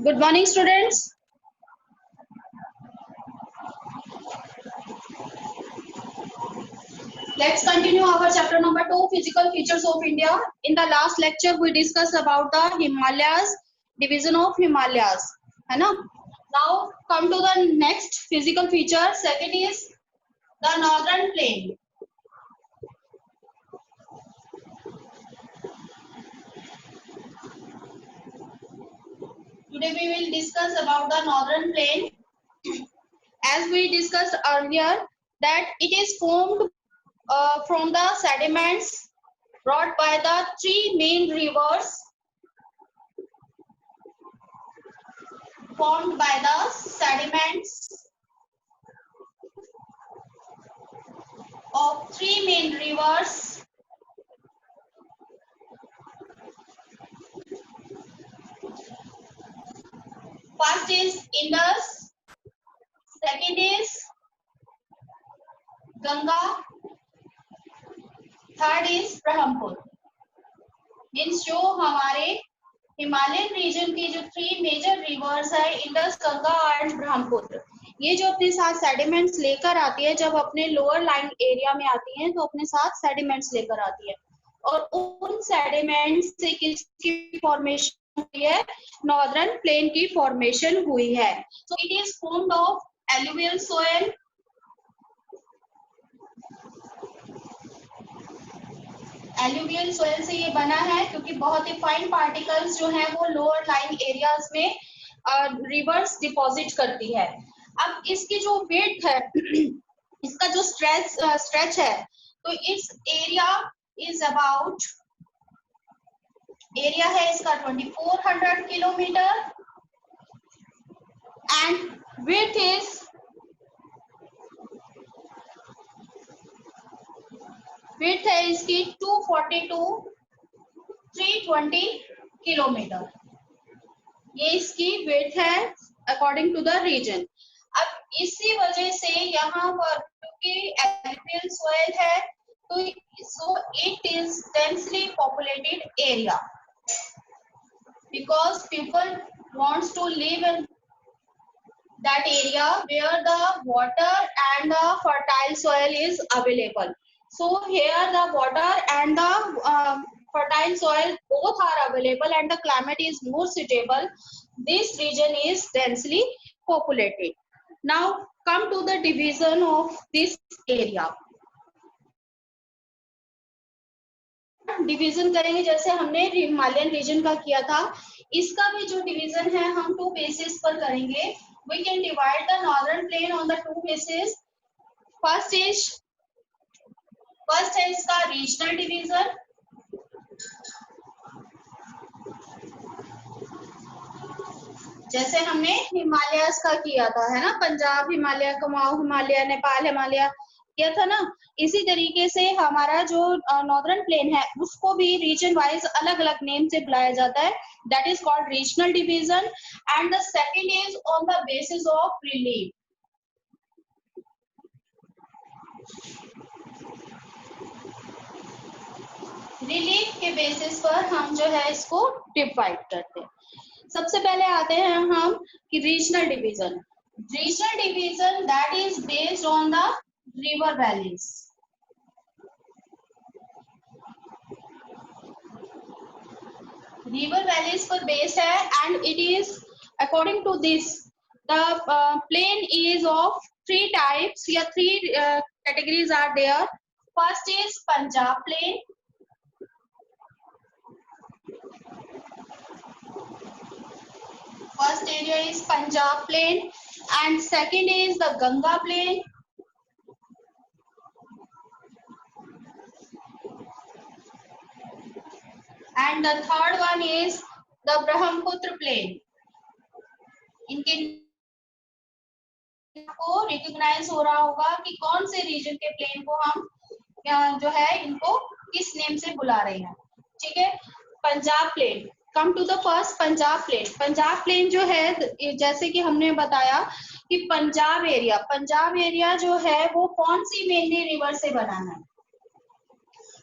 Good morning, students. Let's continue our chapter number 2, Physical Features of India. In the last lecture, we discussed about the Himalayas, division of Himalayas. है ना? Now come to the next physical feature. Second is the Northern Plain. Today we will discuss about the Northern Plain. As we discussed earlier, that it is formed from the sediments brought by the three main rivers formed by the sediments of three main rivers first is Indus, second is Ganga, third is Brahmaputra. Means जो हमारे Himalayan reason की जो three major rivers है Indus, Ganga and Brahmaputra, ये जो अपने साथ sediments लेकर आती है, जब अपने लोअर लाइन एरिया में आती हैं तो अपने साथ सेडिमेंट्स लेकर आती है, और उन सेडिमेंट्स से किसकी फॉर्मेशन हुई है? नॉर्दर्न प्लेन की फॉर्मेशन हुई है. So it is formed of alluvial soil, alluvial soil से ये बना है क्योंकि बहुत ही फाइन पार्टिकल्स जो हैं वो लोअर लाइन एरियाज में रिवर्स डिपॉजिट करती है. अब इसकी जो वेट है, इसका जो स्ट्रेच है, तो इस एरिया इज अबाउट, एरिया है इसका 2400 kilometre and width is width है इसकी 320 किलोमीटर. ये इसकी विड्थ है अकॉर्डिंग टू द रीजन. अब इसी वजह से यहाँ पर क्योंकि एलुवियल सॉइल है तो so it is densely populated area because people wants to live in that area where the water and the fertile soil is available. So here the water and the fertile soil both are available and the climate is more suitable. This region is densely populated. Now come to the division of this area. Division करेंगे जैसे हमने Himalayan reason का किया था, इसका भी जो division है हम टू बेसिस पर करेंगे. We can divide the northern plain on the two bases. First है इसका regional division. जैसे हमने हिमालयस का किया था, है ना, पंजाब हिमालय, कुमाऊं हिमालय, नेपाल हिमालय किया था ना, इसी तरीके से हमारा जो नॉर्दर्न प्लेन है उसको भी रीजन वाइज अलग अलग नेम से बुलाया जाता है. That is called regional division. And the second is on the basis of relief. Relief के बेसिस पर हम जो है इसको डिवाइड करते हैं. सबसे पहले आते हैं हम कि regional division. Regional division that is based on the river valleys. River valleys पर based है and it is according to this the plain is of three types या three categories are there. First is Punjab plain. First area is Punjab plain and second is the Ganga plain. And the third one is the Brahmaputra plain. इनके को recognise हो रहा होगा कि कौन से reason के प्लेन को हम जो है इनको किस नेम से बुला रहे हैं. ठीक है, Punjab plain. Come to the first Punjab plain. Punjab plain जो है जैसे कि हमने बताया कि पंजाब एरिया जो है वो कौन सी मेनली रिवर से बना है?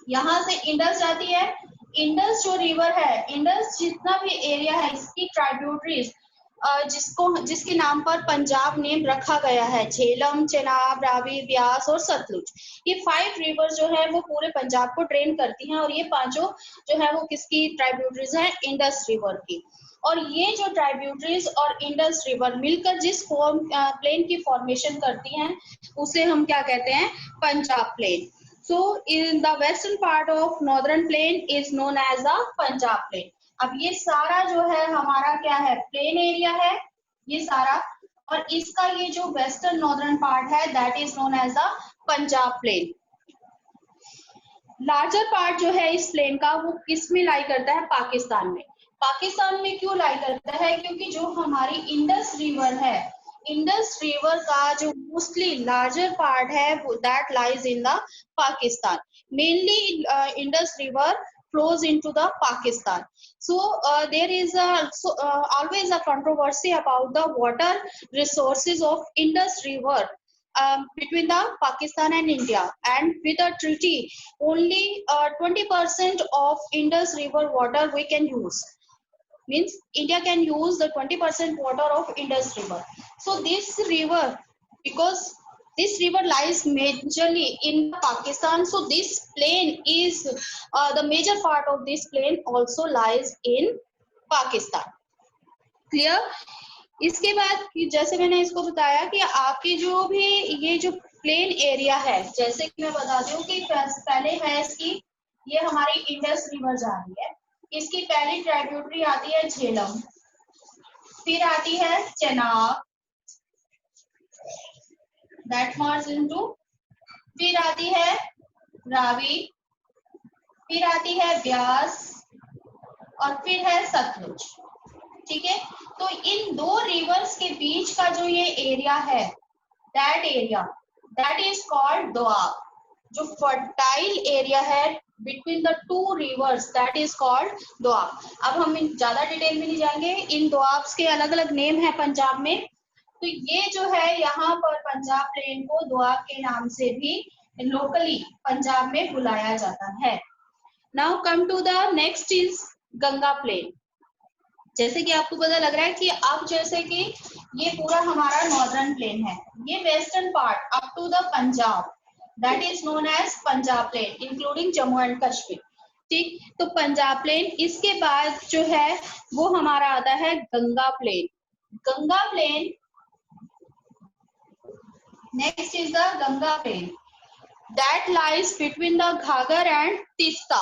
यहाँ से इंडस जाती है, इंडस जो रिवर है, इंडस जितना भी एरिया है, इसकी ट्राइब्यूटरीज जिसके नाम पर पंजाब नेम रखा गया है, झेलम, चेनाब, रावी, ब्यास और सतलुज। ये 5 रिवर जो है वो पूरे पंजाब को ड्रेन करती हैं और ये पांचों जो है वो किसकी ट्राइब्यूटरीज है, इंडस रिवर की। और ये जो ट्राइब्यूटरीज और इंडस रिवर मिलकर जिस प्लेन की फॉर्मेशन करती हैं उसे हम क्या कहते हैं, Punjab plain. So in the western part of northern plain is known as the Punjab plain. अब ये सारा जो है हमारा क्या है, प्लेन एरिया है ये सारा, और इसका ये जो वेस्टर्न नॉर्दर्न पार्ट है that is known as the Punjab plain. Larger part जो है इस प्लेन का वो किस में लाई करता है, पाकिस्तान में। पाकिस्तान में क्यों लाई करता है, क्योंकि जो हमारी इंडस रिवर है, इंडस रिवर का जो मोस्टली लार्जर पार्ट है वो that lies in the Pakistan. Mainly Indus river flows into the Pakistan. So there is always a controversy about the water resources of Indus River between the Pakistan and India, and with a treaty only 20% of Indus River water we can use, means India can use the 20% water of Indus River. So this river, because this river lies majorly in Pakistan, so this plain is the major part of this plain also lies in Pakistan. Clear? इसके बाद जैसे मैंने इसको बताया कि आपके जो भी ये जो प्लेन एरिया है, जैसे कि मैं बता दूं कि पहले है इसकी, ये हमारी इंडस रिवर जा रही है, इसकी पहली ट्राइब्यूटरी आती है झेलम, फिर आती है चेनाब दैट मर्ज इनटू, फिर आती है रावी, फिर आती है ब्यास और फिर है सतलुज। ठीक है, तो इन दो रिवर्स के बीच का जो ये एरिया है that area that is called Doab. जो फर्टाइल एरिया है between the two reverse that is called Doab. अब हम ज्यादा डिटेल में नहीं जाएंगे, इन दोआब्स के अलग अलग नेम है पंजाब में। तो ये जो है यहाँ पर पंजाब प्लेन को दोआब के नाम से भी लोकली पंजाब में बुलाया जाता है। Now come to the next is Ganga plain. जैसे कि आपको पता लग रहा है कि अब जैसे कि ये पूरा हमारा नॉर्दर्न प्लेन है, ये western part up to the Punjab that is known as Punjab plain including Jammu and Kashmir. ठीक, तो पंजाब प्लेन, इसके बाद जो है वो हमारा आता है Ganga plain. Ganga plain next is the Ganga plain that lies between the Ghaghar and Teesta.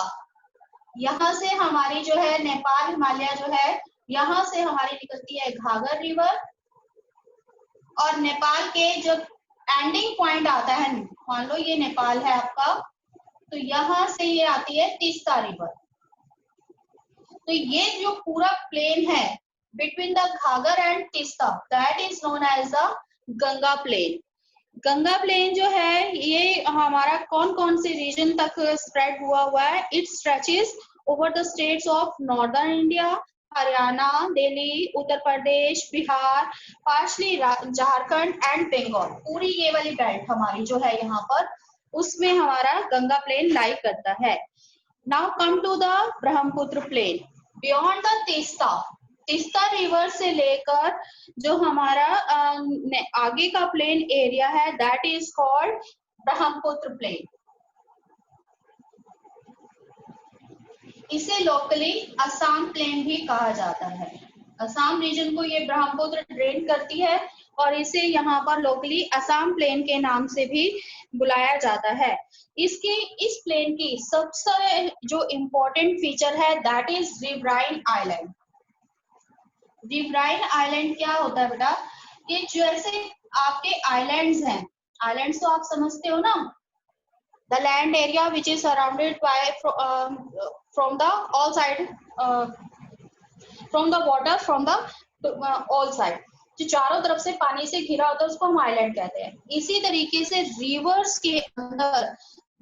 यहाँ से हमारी जो है नेपाल हिमालय जो है यहाँ से हमारी निकलती है घाघर रिवर, और नेपाल के जब एंडिंग पॉइंट आता है, मान लो ये नेपाल है आपका, तो यहाँ से ये आती है तीस्ता रिवर। तो ये जो पूरा प्लेन है between the Ghaghar and Teesta that is known as the Ganga plain. Ganga plain जो है ये हमारा कौन कौन से रीजन तक स्प्रेड हुआ है, it stretches over the states of northern India, Haryana, Delhi, Uttar Pradesh, Bihar, partially Jharkhand and Bengal. पूरी ये वाली बेल्ट हमारी जो है यहाँ पर, उसमें हमारा गंगा प्लेन लाई करता है। Now come to the Brahmaputra plain beyond the Teesta. Teesta river से लेकर जो हमारा आगे का प्लेन एरिया है that is called Brahmaputra plain. इसे लोकली असम प्लेन भी कहा जाता है। असम रीजन को ये ब्रह्मपुत्र ड्रेन करती है और इसे यहाँ पर लोकली असम प्लेन के नाम से भी बुलाया जाता है। इसके इस प्लेन की सबसे जो इम्पोर्टेंट फीचर है that is riverine island. Riverine island क्या होता है बेटा, कि जैसे आपके आइलैंड्स हैं, आइलैंड्स तो आप समझते हो ना, the land area which is surrounded by from the all side from the water from the all side, जो चारों तरफ से पानी से घिरा होता है उसको हम आइलैंड कहते हैं। इसी तरीके से रिवर्स के अंदर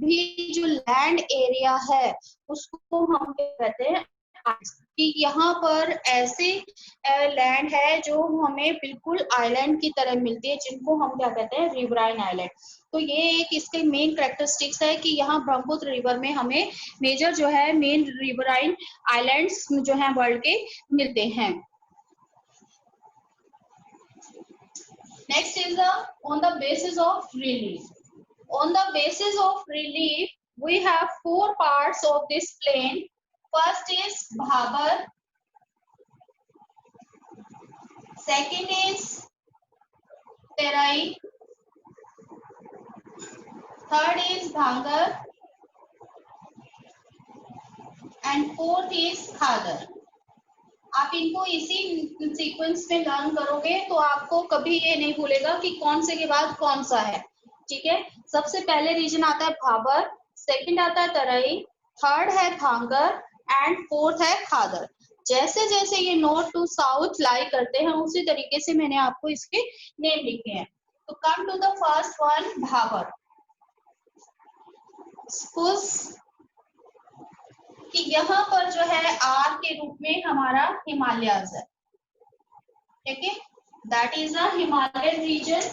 भी जो लैंड एरिया है उसको हम कहते हैं कि यहाँ पर ऐसे लैंड है जो हमें बिल्कुल आइलैंड की तरह मिलती है, जिनको हम क्या कहते हैं, रिवराइन आइलैंड। तो ये एक इसके मेन कैरेक्टरिस्टिक्स है कि यहाँ ब्रह्मपुत्र रिवर में हमें मेजर जो है मेन रिवराइन आइलैंड्स जो है वर्ल्ड के मिलते हैं। Next is on the basis of relief. On the basis of relief, we have four parts of this plain. First is Bhabar, second is Terai, third is Bhangar, and fourth is Khadar. आप इनको इसी sequence में learn करोगे तो आपको कभी ये नहीं भूलेगा कि कौन से के बाद कौन सा है। ठीक है, सबसे पहले रीजन आता है भाबर, सेकंड आता है तराई, थर्ड है भांगर एंड फोर्थ है खादर। जैसे जैसे ये नॉर्थ टू साउथ लाई करते हैं उसी तरीके से मैंने आपको इसके नेम लिखे हैं। तो come to the first one, Bhabar. कि यहाँ पर जो है आर के रूप में हमारा हिमालयाज है। ठीक है, that is a Himalayan region.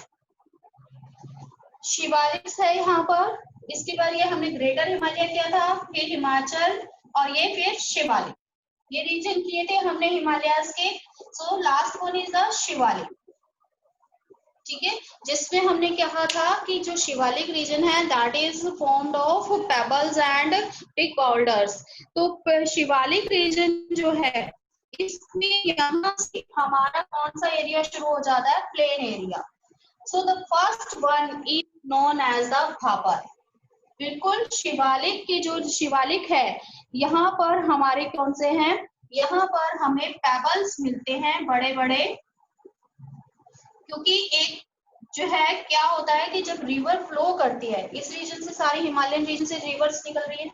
Shivalik है यहाँ पर, इसके बाद ये हमने ग्रेटर हिमालय किया था, फिर हिमाचल और ये फिर शिवालिक, ये रीजन किए थे हमने हिमालयाज के। So last one is the Shivalik. ठीक है, जिसमें हमने कहा था कि जो शिवालिक रीजन है that is formed of pebbles and big boulders. तो शिवालिक रीजन जो है इसमें यहाँ से हमारा कौन सा एरिया शुरू हो जाता है, plain area. So the first one is known as the Bhabar. बिल्कुल शिवालिक की जो शिवालिक है यहाँ पर हमारे कौन से हैं, यहाँ पर हमें पेबल्स मिलते हैं बड़े बड़े, क्योंकि एक जो है क्या होता है कि जब रिवर फ्लो करती है इस रीजन से, सारी हिमालयन रीजन से रिवर्स निकल रही है,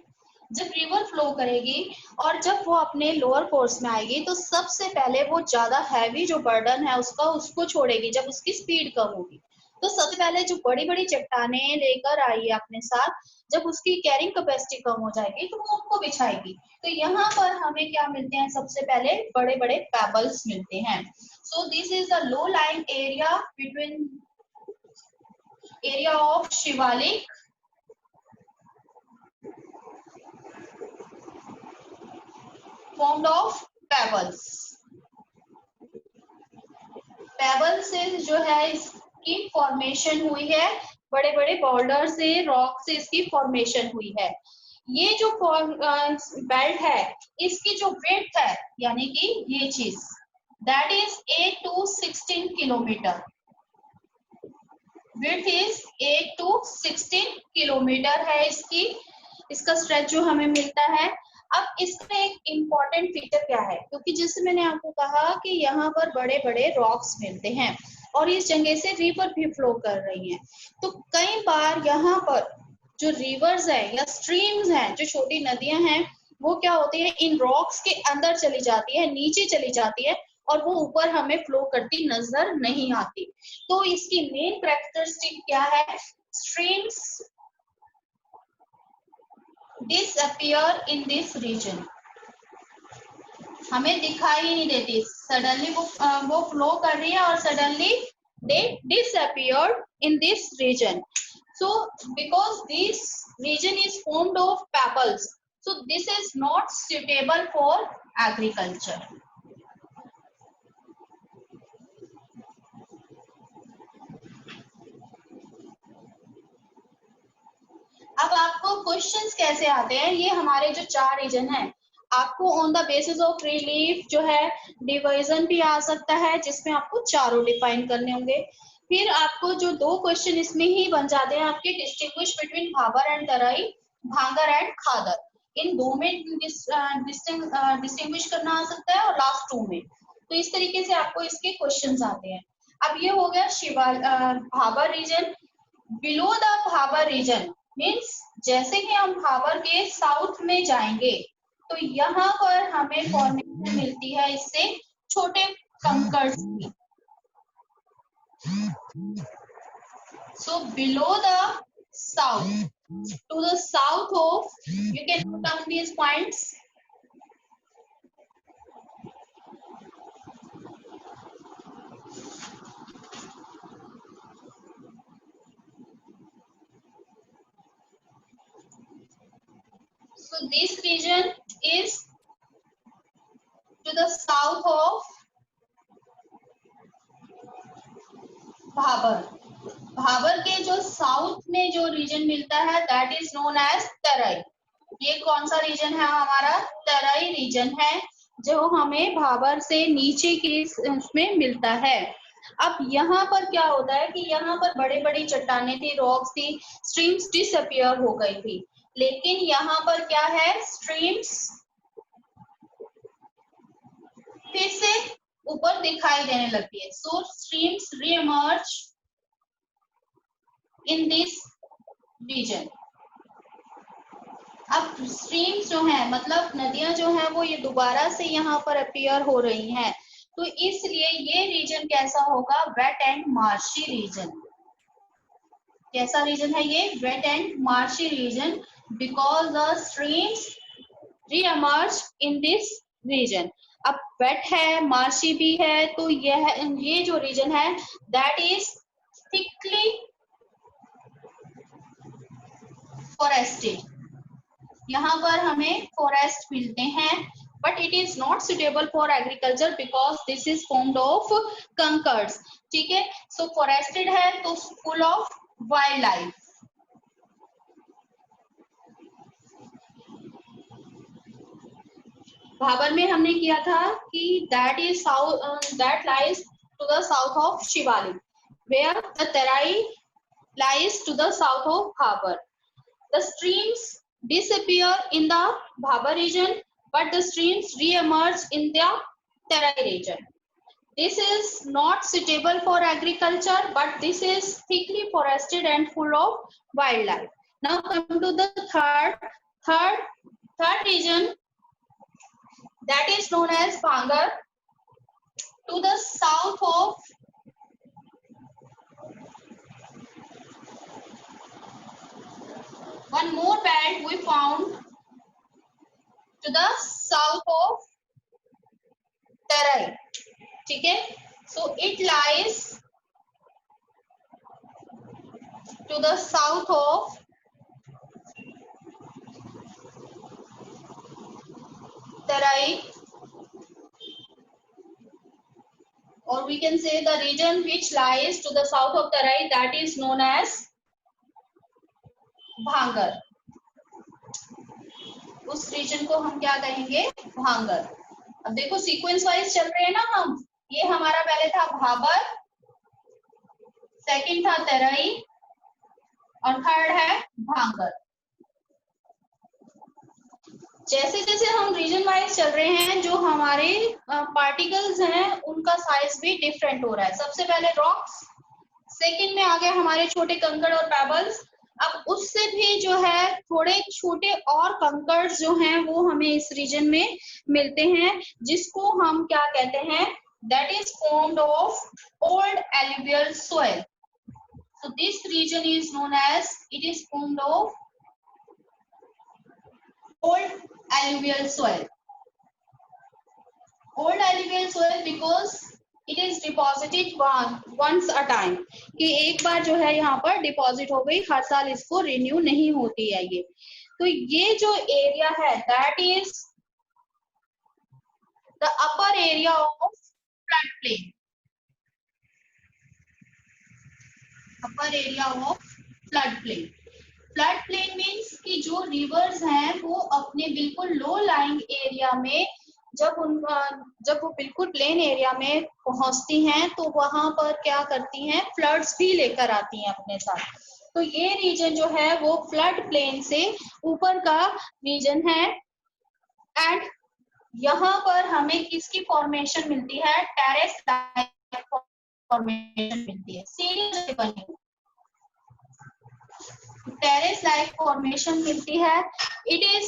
जब रिवर फ्लो करेगी और जब वो अपने लोअर कोर्स में आएगी तो सबसे पहले वो ज्यादा हैवी जो बर्डन है उसका उसको छोड़ेगी जब उसकी स्पीड कम होगी। तो सबसे पहले जो बड़ी बड़ी चट्टानें लेकर आई है अपने साथ, जब उसकी कैरिंग कैपेसिटी कम हो जाएगी तो वो उनको बिछाएगी। तो यहाँ पर हमें क्या मिलते हैं, सबसे पहले बड़े बड़े पेबल्स मिलते हैं। सो this is the low lying area between area of Shivalik formed of pebbles। Payable से जो है इसकी फॉर्मेशन हुई है, बड़े बड़े बॉर्डर से रॉक से इसकी फॉर्मेशन हुई है। ये जो बेल्ट है इसकी जो विड्थ है यानी कि ये चीज that is 8 to 16 kilometre. Width is 8 to 16 kilometre है इसकी, इसका स्ट्रेच जो हमें मिलता है। अब इसका एक इम्पॉर्टेंट फीचर क्या है, क्योंकि जैसे मैंने आपको कहा कि यहाँ पर बड़े बड़े रॉक्स मिलते हैं और इस जगह से रिवर भी फ्लो कर रही हैं। तो कई बार यहाँ पर जो रिवर्स हैं या स्ट्रीम्स हैं, जो छोटी नदियां हैं, वो क्या होती है इन रॉक्स के अंदर चली जाती है, नीचे चली जाती है और वो ऊपर हमें फ्लो करती नजर नहीं आती। तो इसकी मेन कैरेक्टरिस्टिक क्या है, streams disappear in this region, हमें दिखाई ही नहीं देती, सडनली वो फ्लो कर रही है और suddenly they disappeared in this region। So because this region is formed of pebbles, so this is not suitable for agriculture। अब आपको क्वेश्चंस कैसे आते हैं, ये हमारे जो 4 रीजन है, आपको on the basis of relief जो है डिवीजन भी आ सकता है जिसमें आपको चारों डिफाइन करने होंगे। फिर आपको जो 2 क्वेश्चन इसमें ही बन जाते हैं आपके, डिस्टिंग्विश बिटवीन भाबर एंड तराई, भांगर एंड खादर, इन 2 में डिस्टिंग्विश करना आ सकता है और लास्ट 2 में। तो इस तरीके से आपको इसके क्वेश्चंस आते हैं। अब ये हो गया Bhabar region. Below the Bhabar region means जैसे ही हम भाबर के साउथ में जाएंगे तो यहाँ पर हमें फॉर्मेशन मिलती है इससे छोटे कंकर्स की। So below the south, to the south of, you can note down these points. So this region is to the south of Bhabar. Bhabar के जो साउथ में जो रीजन मिलता है that is known as Terai. ये कौन सा रीजन है हमारा? तराई रीजन है जो हमें भाबर से नीचे के उसमें मिलता है. अब यहाँ पर क्या होता है कि यहाँ पर बड़े बड़ी चट्टाने थी, रॉक्स थी, स्ट्रीम्स डिसअपियर हो गई थी, लेकिन यहाँ पर क्या है, स्ट्रीम्स फिर से ऊपर दिखाई देने लगती है. सो streams reemerge in this region. अब स्ट्रीम्स जो है मतलब नदियां जो है वो ये दोबारा से यहाँ पर अपीयर हो रही हैं, तो इसलिए ये रीजन कैसा होगा? Wet and marshy region. कैसा रीजन है ये? Wet and marshy region, because the streams reemerge in this region. अब वेट है, मार्शी भी है, तो ये जो रीजन है दैट इज थिकली फॉरेस्टेड. यहाँ पर हमें फॉरेस्ट मिलते हैं, but it is not suitable for agriculture because this is formed of kankars. ठीक है, सो फॉरेस्टेड है तो full of wildlife. Bhabar में हमने किया था कि that is south, that lies to the south of Shivalik, where the Terai lies to the south of Bhabar. The streams disappear in the Bhabar region, but the streams re-emerge in the Terai region. This is not suitable for agriculture, but this is thickly forested and full of wildlife. Now come to the third region, that is known as Bhangar, to the south of one more belt we found to the south of Terai. ठीक है, so it lies to the south of Terai, or we can say the region which lies to the south of Terai, that is known as भांगर. उस reason को हम क्या कहेंगे? भांगर. अब देखो सीक्वेंस वाइज चल रहे हैं ना हम. ये हमारा पहले था भाबर, सेकंड था तराई और थर्ड है भांगर. जैसे जैसे हम रीजन वाइज चल रहे हैं, जो हमारे पार्टिकल्स हैं उनका साइज भी डिफरेंट हो रहा है. सबसे पहले रॉक्स, सेकंड में आ गए हमारे छोटे कंकड़ और पेबल्स. अब उससे भी जो है थोड़े छोटे और कंकर्स जो हैं वो हमें इस रीजन में मिलते हैं, जिसको हम क्या कहते हैं? That is formed of old alluvial soil. So this region is known as, it is formed of old alluvial soil. Old alluvial soil because it is deposited once a time, कि एक बार जो है यहाँ पर डिपॉजिट हो गई, हर साल इसको रिन्यू नहीं होती है ये. तो ये जो एरिया है that is the upper area of flood plain. Upper area of flood plain. Flood plain means कि जो रिवर्स हैं वो अपने बिल्कुल लो लाइंग एरिया में जब वो बिल्कुल प्लेन एरिया में पहुंचती हैं तो वहां पर क्या करती हैं? फ्लड्स भी लेकर आती हैं अपने साथ. तो ये रीजन जो है वो फ्लड प्लेन से ऊपर का रीजन है. एंड यहाँ पर हमें किसकी फॉर्मेशन मिलती है? टेरेस लाइक फॉर्मेशन मिलती है, सीरीज से बनी हुई टेरेस लाइक फॉर्मेशन मिलती है. इट इज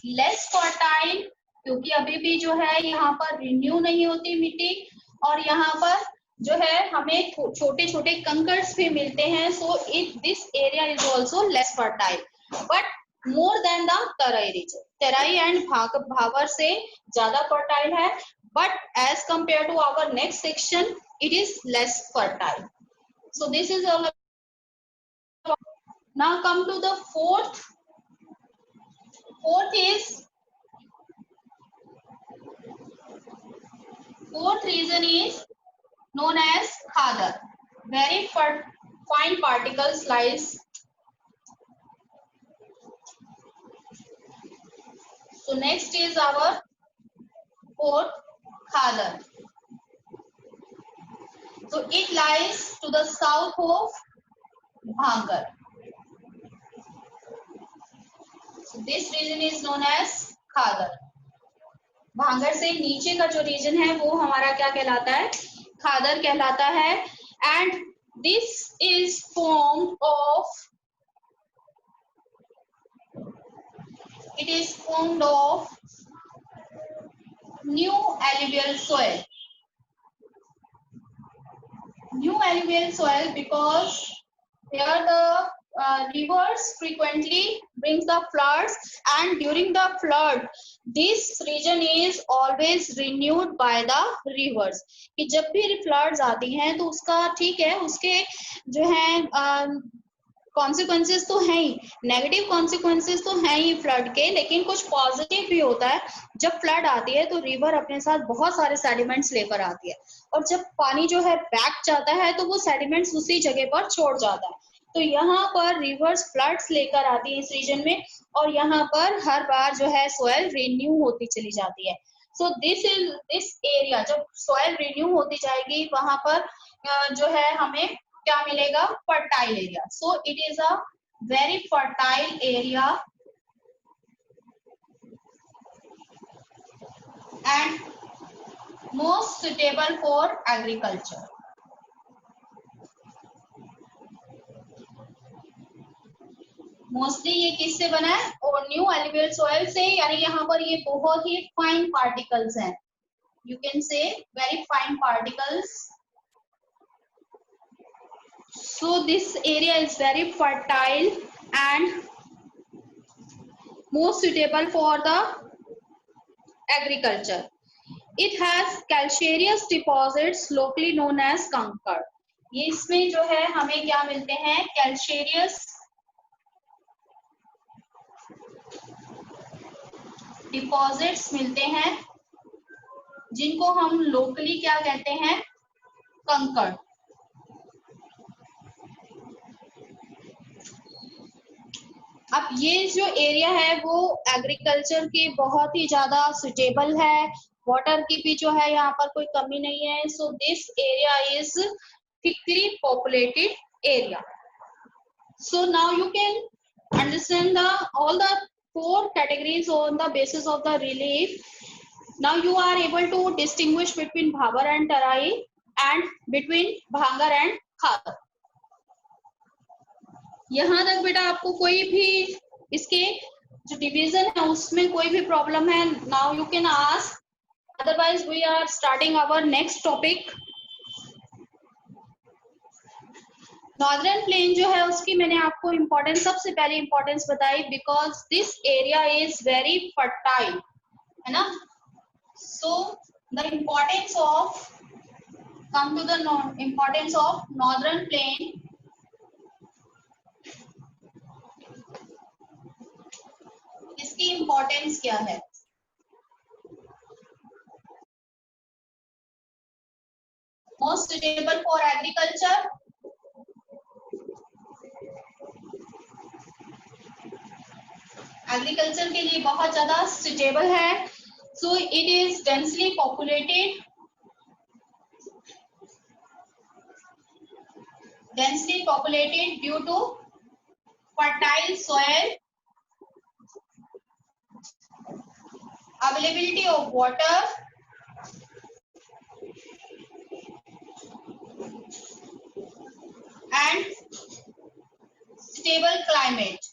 लेस फर्टाइल, क्योंकि अभी भी जो है यहाँ पर रिन्यू नहीं होती मिट्टी, और यहाँ पर जो है हमें छोटे छोटे कंकर्स भी मिलते हैं. So it this area is also less fertile, but more than the Terai region. Terai and Bhabar से ज्यादा फर्टाइल है, but as compare to our next section it is less fertile. So this is all. Now come to the fourth fourth region is known as khadar. Very fine particles lies. So next is our fourth khadar. So it lies to the south of Bhangar. So this region is known as khadar. भांगर से नीचे का जो reason है वो हमारा क्या कहलाता है, खादर कहलाता है. And this is formed of, it is formed of new alluvial soil. New alluvial soil because here the rivers frequently brings the floods, and during the flood this region is always renewed by the rivers. कि जब भी floods आती हैं तो उसका ठीक है, उसके जो है कॉन्सिक्वेंसेस तो है ही, नेगेटिव कॉन्सिक्वेंसेस तो है ही फ्लड के, लेकिन कुछ पॉजिटिव भी होता है. जब फ्लड आती है तो रिवर अपने साथ बहुत सारे सेडिमेंट्स लेकर आती है, और जब पानी जो है बैक जाता है तो वो सेडिमेंट्स उसी जगह पर छोड़ जाता है. तो यहाँ पर रिवर्स फ्लड्स लेकर आती है इस रीजन में, और यहाँ पर हर बार जो है सॉइल रिन्यू होती चली जाती है. सो दिस एरिया, जब सॉइल रिन्यू होती जाएगी वहां पर जो है हमें क्या मिलेगा, fertile area. So it is a very fertile area and most suitable for agriculture. Mostly ये किससे बना है, और न्यू alluvial soil से, यानी यहाँ पर ये बहुत ही फाइन पार्टिकल्स हैं. You can say very fine particles. So this area is very fertile and most suitable for the agriculture. It has calcareous deposits locally known as कंकड़. ये इसमें जो है हमें क्या मिलते हैं, calcareous डिपॉजिट्स मिलते हैं, जिनको हम लोकली क्या कहते हैं, कंकड़. अब ये जो एरिया है वो एग्रीकल्चर के बहुत ही ज्यादा सुटेबल है, वाटर की भी जो है यहाँ पर कोई कमी नहीं है. So this area is thickly populated area. So now you can understand the all the four categories on the basis of the relief. Now you are able to distinguish between Bhabar and Tarai and between Bhangar and Khadar. यहाँ तक बेटा आपको कोई भी इसके जो division है उसमें कोई भी प्रॉब्लम है, now you can ask, otherwise we are starting our next topic. Northern plain जो है उसकी मैंने आपको इम्पोर्टेंस, सबसे पहले इम्पोर्टेंस बताई, because this area is very fertile, है ना. So the importance of, come to the importance of northern plain. इसकी इम्पोर्टेंस क्या है, most suitable for agriculture. Agriculture के लिए बहुत ज्यादा सुटेबल है. So it is densely populated, due to fertile soil, availability of water, and stable climate.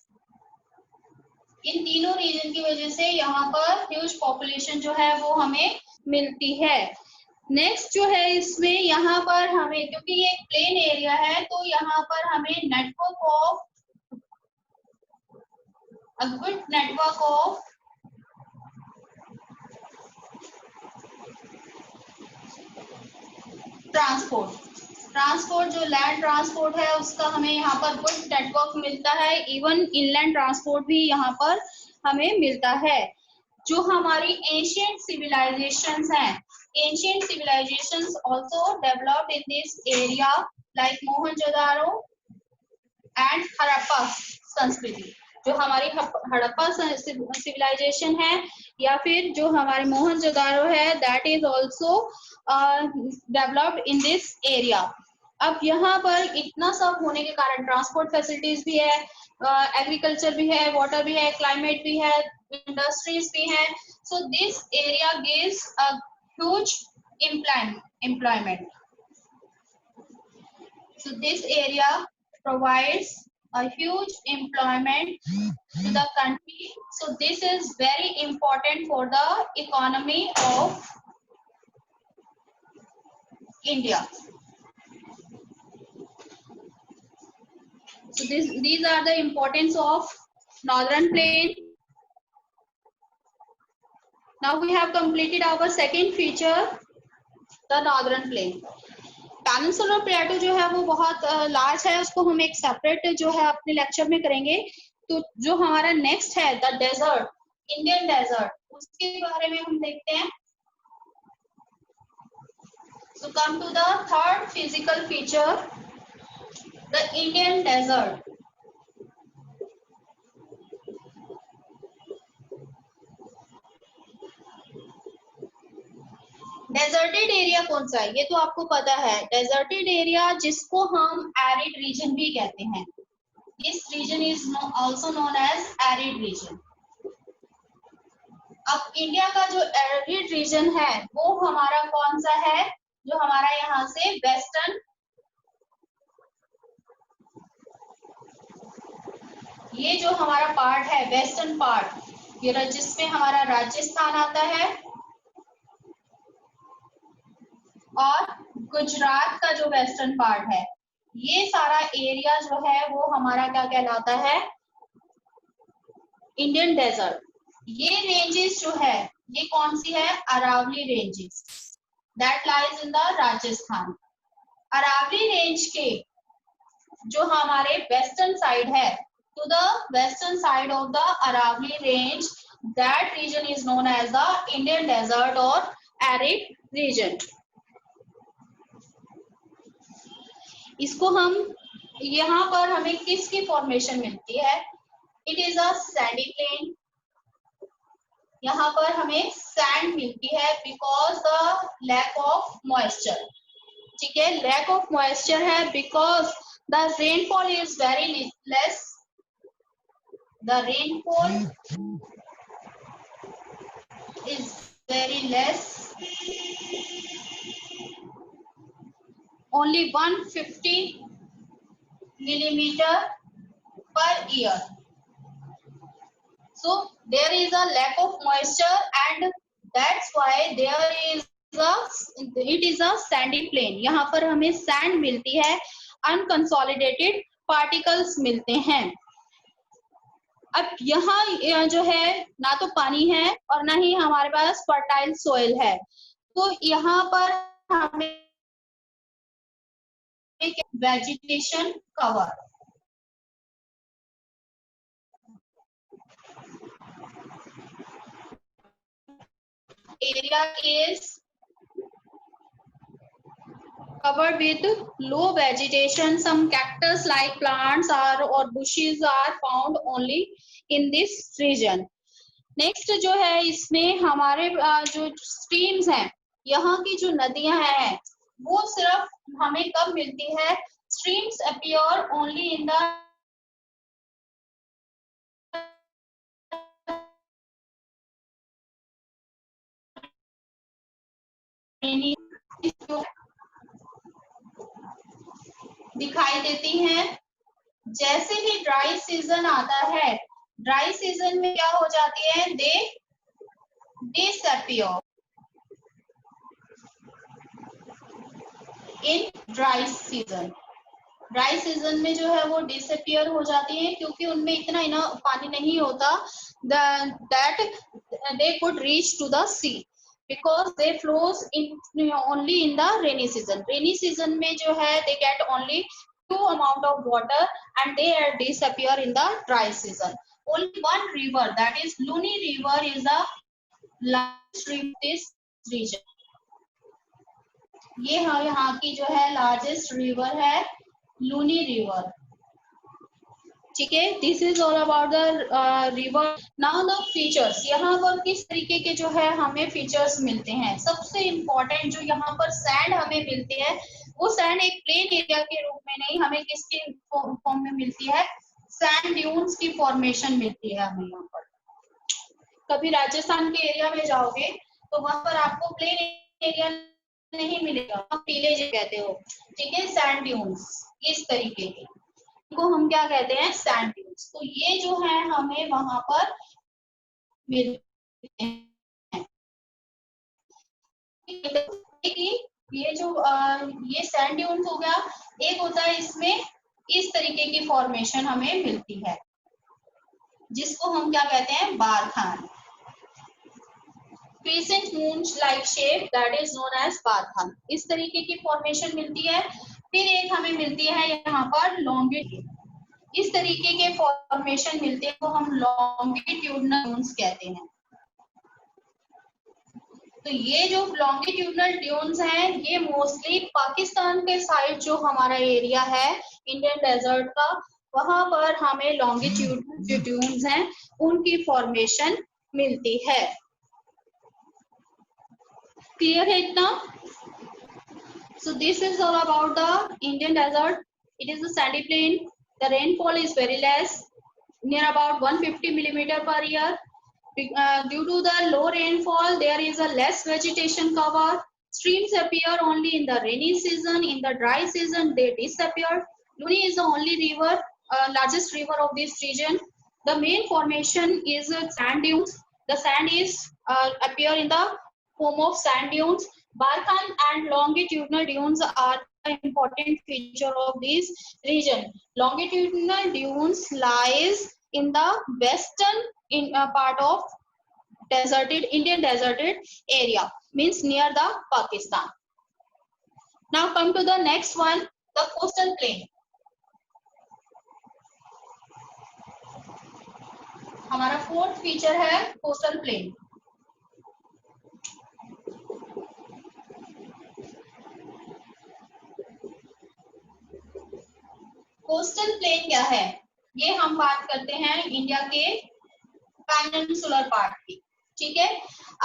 इन तीनों रीजन की वजह से यहाँ पर ह्यूज पॉपुलेशन जो है वो हमें मिलती है. नेक्स्ट जो है इसमें यहाँ पर हमें, क्योंकि ये एक प्लेन एरिया है, तो यहाँ पर हमें network of, a good network of transport जो लैंड ट्रांसपोर्ट है उसका हमें यहाँ पर गुड नेटवर्क मिलता है. इवन इनलैंड ट्रांसपोर्ट भी यहाँ पर हमें मिलता है। जो हमारी एंशियंट सिविलाइजेशंस हैं, ancient civilisations also developed in this area like Mohenjodaro and Harappa संस्कृति। जो हमारी हड़प्पा सिविलाइजेशन है या फिर जो हमारे मोहनजोदारो है, that is also developed in this area. अब यहाँ पर इतना सब होने के कारण ट्रांसपोर्ट फैसिलिटीज भी है, एग्रीकल्चर भी है, वाटर भी है, क्लाइमेट भी है, इंडस्ट्रीज भी है। So this area gives a huge employment. So this area provides a huge employment to the country. So this is very important for the economy of India. So these are the importance of northern plain. Now we have completed our second feature, the northern plain. Peninsular प्लेटो जो है वो बहुत large है, उसको हम एक separate जो है अपने लेक्चर में करेंगे। तो जो हमारा नेक्स्ट है द डेजर्ट, इंडियन डेजर्ट, उसके बारे में हम देखते हैं। So come to the third physical feature, the Indian desert. Deserted area कौन सा है, ये तो आपको पता है। डेजर्टेड एरिया जिसको हम एरिड रीजन भी कहते हैं, this region is also known as arid region. अब इंडिया का जो एरिड रीजन है वो हमारा कौन सा है, जो हमारा यहाँ से वेस्टर्न, ये जो हमारा पार्ट है वेस्टर्न पार्ट, ये जिसमें हमारा राजस्थान आता है और गुजरात का जो वेस्टर्न पार्ट है, ये सारा एरिया जो है वो हमारा क्या कहलाता है, इंडियन डेजर्ट। ये रेंजेस जो है ये कौन सी है, Aravalli ranges, that lies in the Rajasthan. Aravalli range के जो हमारे वेस्टर्न साइड है, to the western side of the Aravalli range, that region is known as the Indian desert और एरिड रीजन। इसको हम यहाँ पर हमें किसकी फॉर्मेशन मिलती है, it is a sandy plain. यहाँ पर हमें सैंड मिलती है because the lack of moisture, ठीक है, लैक ऑफ मॉइस्चर है, because the rainfall is very less, the rainfall is very less, only 150 millimeter per year. So there is a lack of moisture and that's why there is it is a sandy plain. यहाँ पर हमें sand मिलती है, unconsolidated particles मिलते हैं। अब यहाँ जो है ना तो पानी है और ना ही हमारे पास फर्टाइल सोइल है, तो यहाँ पर हमें vegetation cover, area is covered with low vegetation, some cactus like plants are or bushes are found only in this region. Next जो है इसमें हमारे जो स्ट्रीम्स हैं, यहाँ की जो नदियां हैं वो सिर्फ हमें कब मिलती है, streams appear only in the दिखाई देती हैं। जैसे ही ड्राई सीजन आता है, ड्राई सीजन में क्या हो जाती है, they disappear in dry season. Dry season में जो है वो डिसअपीयर हो जाती है क्योंकि उनमें इतना पानी नहीं होता, that they could reach to the sea because they flows in only in the rainy season. Rainy season में जो है they get only 2 amount of water and they disappear in the dry season. only one river, that is Luni River, is the largest river in this region. ये यहाँ की जो है largest river है Luni river. ठीक है, this is all about the river. Now the features, यहाँ पर किस तरीके के जो है हमें फीचर्स मिलते हैं. सबसे इम्पोर्टेंट जो यहाँ पर सैंड हमें मिलती है, वो सैंड एक प्लेन एरिया के रूप में नहीं, हमें किसके फॉर्म में मिलती है, सैंड ड्यून्स की फॉर्मेशन मिलती है हमें यहाँ पर. कभी राजस्थान के एरिया में जाओगे तो वहां पर आपको प्लेन एरिया नहीं मिलेगा, आप टीले जो कहते हो. ठीक है, सैंड ड्यून्स इस तरीके के को हम क्या कहते हैं, सैंड ड्यून्स. तो ये जो है हमें वहां पर मिलते हैं. ये जो ये सैंड ड्यून्स हो गया, एक होता है इसमें इस तरीके की फॉर्मेशन हमें मिलती है जिसको हम क्या कहते हैं, barchan. Crescent moon like shape, that is known as barchan. इस तरीके की फॉर्मेशन मिलती है. फिर एक हमें मिलती है यहाँ पर लॉन्गिट्यूड. इस तरीके के फॉर्मेशन मिलते हैं तो हम लॉन्गिट्यूडनल ड्यून्स कहते हैं. तो ये जो लॉन्गिट्यूडनल ड्यून्स हैं, ये मोस्टली पाकिस्तान के साइड जो हमारा एरिया है इंडियन डेजर्ट का, वहां पर हमें लॉन्गिट्यूडनल जो ड्यून्स हैं उनकी फॉर्मेशन मिलती है. क्लियर है इतना? So this is all about the Indian desert. It is a sandy plain. The rainfall is very less, near about 150 millimeter per year. Due to the low rainfall, there is a less vegetation cover. Streams appear only in the rainy season. In the dry season, they disappear. Luni is the only river, largest river of this region. The main formation is sand dunes. The sand is appear in the form of sand dunes. Barkhan and longitudinal dunes are an important feature of this region. Longitudinal dunes lies in the western part of Indian deserted area, means near the Pakistan. Now come to the next one, the coastal plain. हमारा fourth feature है coastal plain. Coastal plain क्या है, ये हम बात करते हैं India के पेनिनसुलर पार्ट की. ठीक है,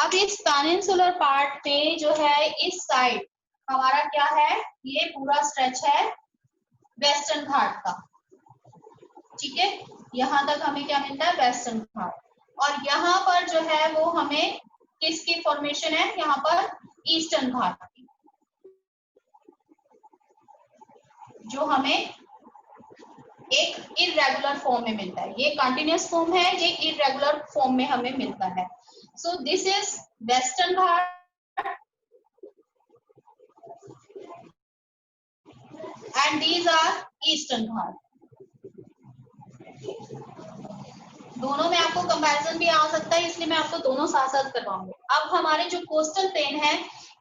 अब इस पेनिनसुलर पार्ट में जो है इस साइड हमारा क्या है, ये पूरा स्ट्रेच है वेस्टर्न घाट का. ठीक है, यहाँ तक हमें क्या मिलता है, वेस्टर्न घाट. और यहाँ पर जो है वो हमें किसकी फॉर्मेशन है, यहाँ पर ईस्टर्न घाट की, जो हमें एक इरेगुलर फॉर्म में मिलता है. ये कंटिन्यूअस फॉर्म है, ये इरेगुलर फॉर्म में हमें मिलता है. So this is western Ghat and these are eastern Ghat. दोनों में आपको कंपैरिजन भी आ सकता है, इसलिए मैं आपको दोनों साथ साथ करवाऊंगी. अब हमारे जो कोस्टल प्लेन है,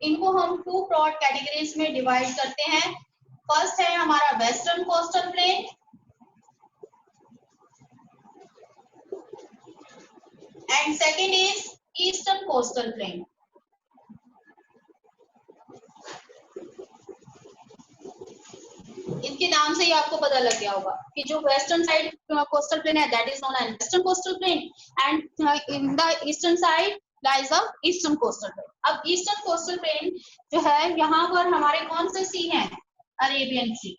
इनको हम टू ब्रॉड कैटेगरीज में डिवाइड करते हैं. फर्स्ट है हमारा western coastal plane and second is eastern coastal plain. इनके नाम से ही आपको पता लग गया होगा कि जो वेस्टर्न साइड कोस्टल प्लेन है, that is known as western coastal plain, and in the eastern side lies the eastern coastal plain. अब ईस्टर्न कोस्टल प्लेन जो है, यहाँ पर हमारे कौन से सी हैं, अरेबियन सी.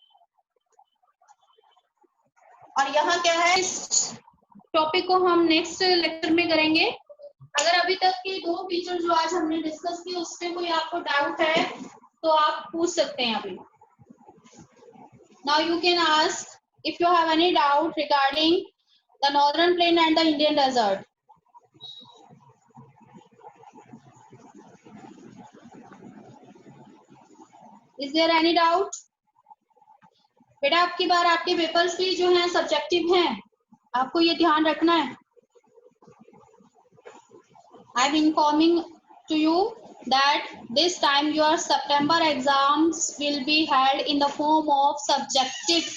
और यहाँ क्या है, इस टॉपिक को हम नेक्स्ट लेक्चर में करेंगे. अगर अभी तक के दो फीचर जो आज हमने डिस्कस किए उसमें कोई आपको डाउट है तो आप पूछ सकते हैं अभी. Now you can ask if you have any doubt regarding the northern plain and the Indian desert. Is there any doubt? बेटा आपकी बार आपके पेपर्स भी जो हैं सब्जेक्टिव हैं, आपको ये ध्यान रखना है. I am informing to you that this time your September exams will be held in the form of subjective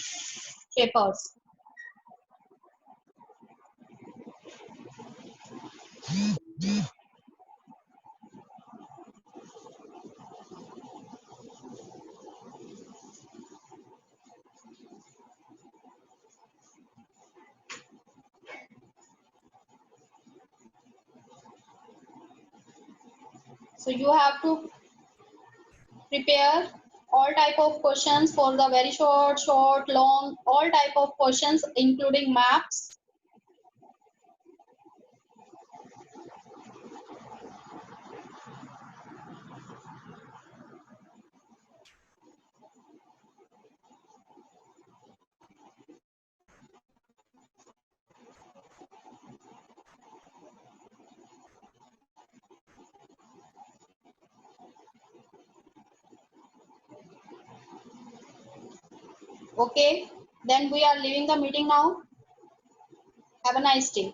papers. So you have to prepare all type of questions for the very short, long, all type of questions including maps. Okay, then we are leaving the meeting now. Have a nice day.